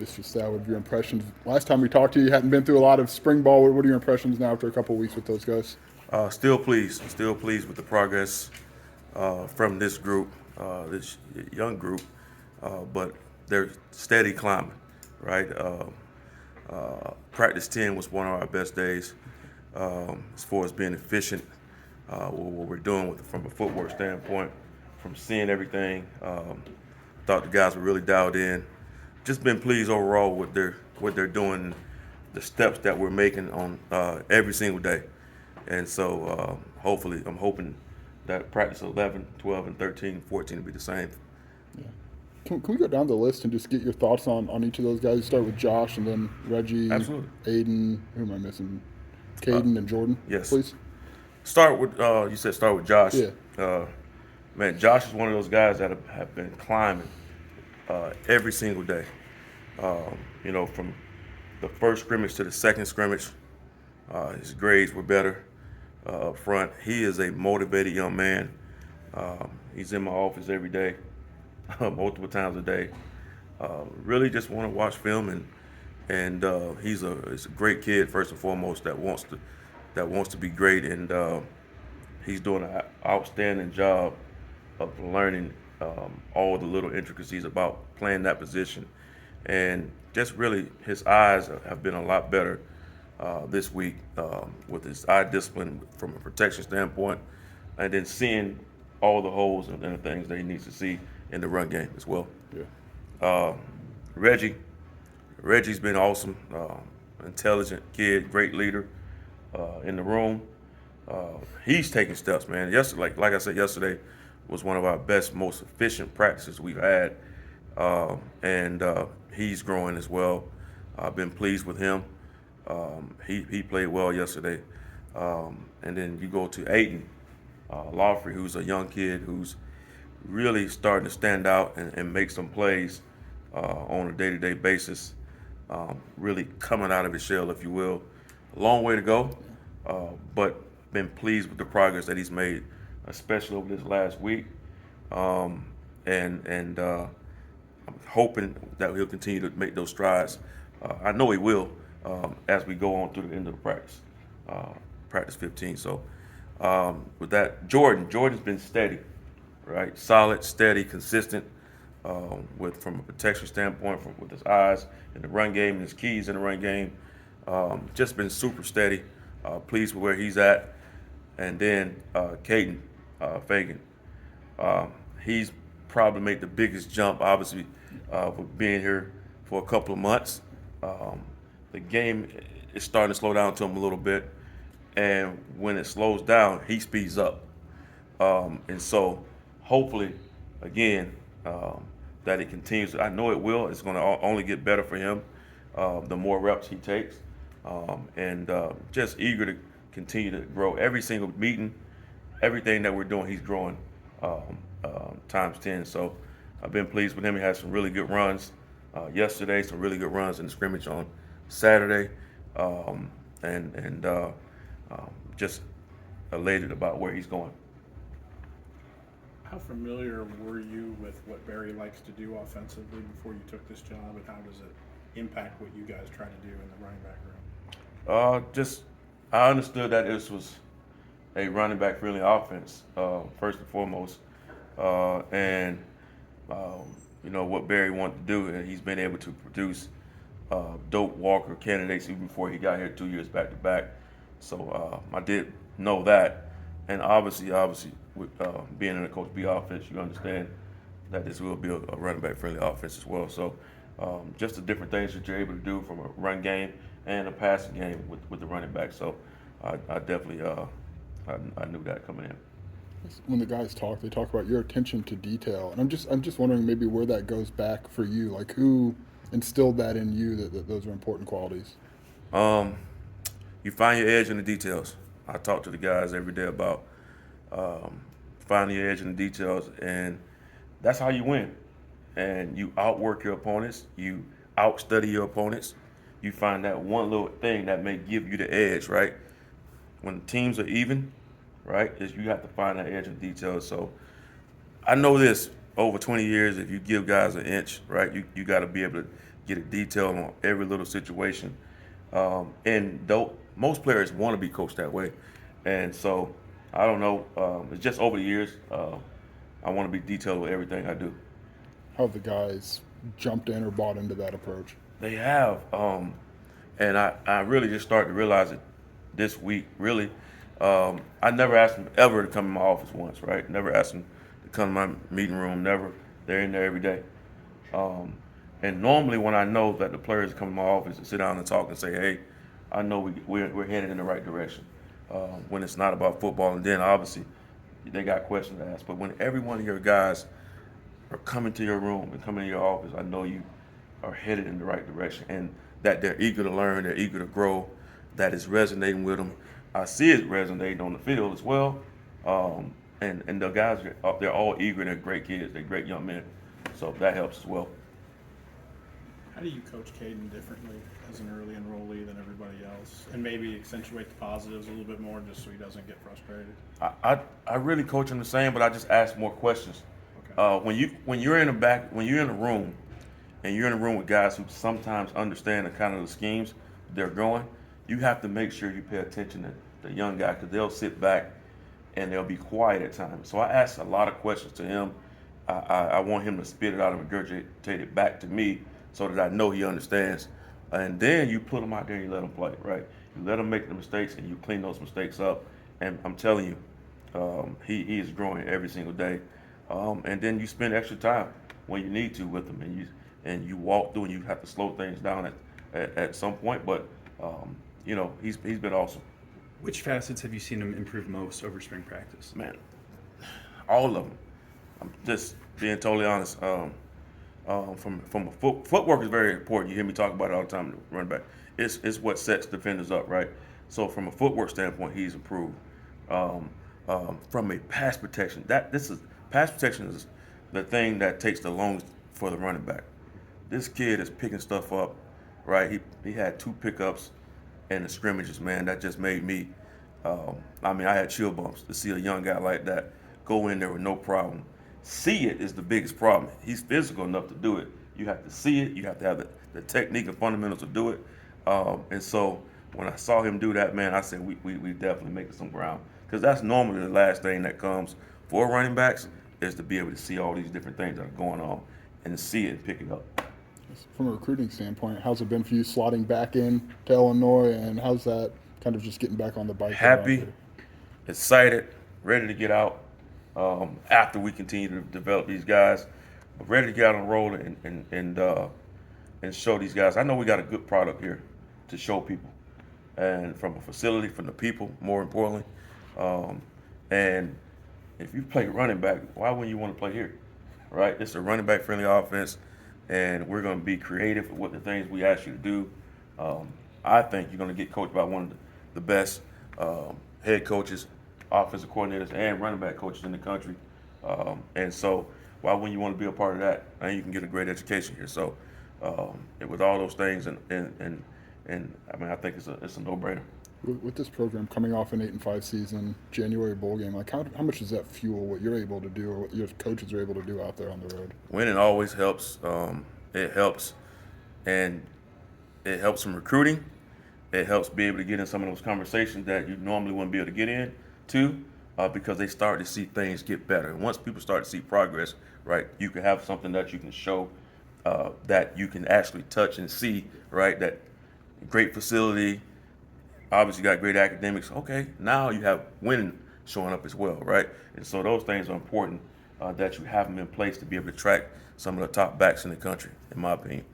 Mr. Stout, what are your impressions? Last time we talked to you, you hadn't been through a lot of spring ball. What are your impressions now after a couple of weeks with those guys? Still pleased with the progress from this group, this young group, but they're steady climbing, right? Practice 10 was one of our best days as far as being efficient, what we're doing from a footwork standpoint, from seeing everything. Thought the guys were really dialed in. Just been pleased overall with what they're doing, the steps that we're making on every single day. And so hopefully, I'm hoping that practice 11, 12, and 13, 14 will be the same. Yeah. Can we go down the list and just get your thoughts on each of those guys? Start with Josh and then Reggie, Absolutely. Aiden. Who am I missing? Uh, Caden and Jordan, yes. please. You said start with Josh. Yeah. Uh, Man, Josh is one of those guys that have been climbing every single day. From the first scrimmage to the second scrimmage, his grades were better up front. He is a motivated young man. He's in my office every day, multiple times a day. Really just want to watch film and he's a great kid first and foremost that wants to be great and he's doing an outstanding job of learning all the little intricacies about playing that position. And just really, his eyes have been a lot better this week with his eye discipline from a protection standpoint, and then seeing all the holes and the things that he needs to see in the run game as well. Yeah. Reggie, Reggie's been awesome, intelligent kid, great leader in the room. He's taking steps, man. Yesterday, like I said, yesterday was one of our best, most efficient practices we've had, and he's growing as well. I've been pleased with him. He played well yesterday, and then you go to Aiden Lawfrey, who's a young kid who's really starting to stand out and make some plays on a day-to-day basis. Really coming out of his shell, if you will. A long way to go, but been pleased with the progress that he's made, especially over this last week. And I'm hoping that he'll continue to make those strides. I know he will as we go on through the end of the practice 15. So with that, Jordan's been steady, right? Solid, steady, consistent. From a protection standpoint, with his eyes in the run game and his keys in the run game, just been super steady. Pleased with where he's at. And then Caden Fagan, he's probably made the biggest jump, obviously, with being here for a couple of months. The game is starting to slow down to him a little bit, and when it slows down, he speeds up. And so, hopefully, again, that it continues. I know it will. It's going to only get better for him the more reps he takes, and just eager to continue to grow. Every single meeting, everything that we're doing, he's growing times 10. So I've been pleased with him. He had some really good runs yesterday, some really good runs in the scrimmage on Saturday, and just elated about where he's going. How familiar were you with what Barry likes to do offensively before you took this job, and how does it impact what you guys try to do in the running back room? I understood that this was a running back friendly offense first and foremost, and what Barry wanted to do, and he's been able to produce dope Walker candidates even before he got here 2 years back to back. So I did know that, and obviously, with being in a Coach B offense, you understand that this will be a running back friendly offense as well. So just the different things that you're able to do from a run game and a passing game with the running back. So I definitely I knew that coming in. When the guys talk, they talk about your attention to detail, and I'm just wondering maybe where that goes back for you. Like who instilled that in you that those are important qualities? You find your edge in the details. I talk to the guys every day about finding your edge in the details, and that's how you win. And you outwork your opponents. You outstudy your opponents. You find that one little thing that may give you the edge, right? When teams are even, right, is you have to find that edge in details. So I know this over 20 years, if you give guys an inch, right, you got to be able to get a detail on every little situation. And though most players want to be coached that way, and so I don't know. It's just over the years, I want to be detailed with everything I do. How have the guys jumped in or bought into that approach? They have, and I really just started to realize it this week. Really, I never asked them ever to come in my office once, right? Never asked them to come to my meeting room. Never. They're in there every day. And normally, when I know that the players come to my office and sit down and talk and say, "Hey, I know we're headed in the right direction," when it's not about football, and then obviously they got questions to ask. But when every one of your guys are coming to your room and coming to your office, I know you are headed in the right direction, and that they're eager to learn, they're eager to grow, that is resonating with them. I see it resonating on the field as well. And the guys, they're all eager, they're great kids, they're great young men. So that helps as well. How do you coach Caden differently as an early enrollee than everybody else, and maybe accentuate the positives a little bit more, just so he doesn't get frustrated? I really coach him the same, but I just ask more questions. Okay. When you're in a room, and you're in a room with guys who sometimes understand the kind of the schemes they're going, you have to make sure you pay attention to the young guy, because they'll sit back and they'll be quiet at times. So I ask a lot of questions to him. I want him to spit it out and regurgitate it back to me so that I know he understands. And then you put him out there and you let him play, right? You let him make the mistakes and you clean those mistakes up. And I'm telling you, he is growing every single day. And then you spend extra time when you need to with him, and you walk through, and you have to slow things down at some point. But he's been awesome. Which facets have you seen him improve most over spring practice? Man, all of them. I'm just being totally honest. From a footwork is very important. You hear me talk about it all the time. The running back, it's what sets defenders up, right? So from a footwork standpoint, he's improved. From a pass protection, pass protection is the thing that takes the longest for the running back. This kid is picking stuff up, right? He had 2 pickups in the scrimmages, man. That just made me. I had chill bumps to see a young guy like that go in there with no problem. See it is the biggest problem. He's physical enough to do it. You have to see it. You have to have the technique and fundamentals to do it. And so when I saw him do that, man, I said we definitely making some ground, because that's normally the last thing that comes for running backs, is to be able to see all these different things that are going on and see it and pick it up. From a recruiting standpoint, how's it been for you slotting back in to Illinois, and how's that kind of just getting back on the bike? Happy, excited, ready to get out after we continue to develop these guys, but ready to get out on the road and show these guys. I know we got a good product here to show people, and from a facility, from the people, more importantly. And if you play running back, why wouldn't you want to play here, right? It's a running back friendly offense, and we're going to be creative with the things we ask you to do. I think you're going to get coached by one of the best head coaches, offensive coordinators, and running back coaches in the country. And so why wouldn't you want to be a part of that? And you can get a great education here. So with all those things, and I think it's a no-brainer. With this program coming off an 8-5 season, January bowl game, like how much does that fuel what you're able to do, or what your coaches are able to do out there on the road? Winning always helps. It helps, and it helps in recruiting. It helps be able to get in some of those conversations that you normally wouldn't be able to get in to, because they start to see things get better. And once people start to see progress, right, you can have something that you can show, that you can actually touch and see, right, that great facility, obviously got great academics. Okay, now you have winning showing up as well, right? And so those things are important, that you have them in place to be able to track some of the top backs in the country, in my opinion.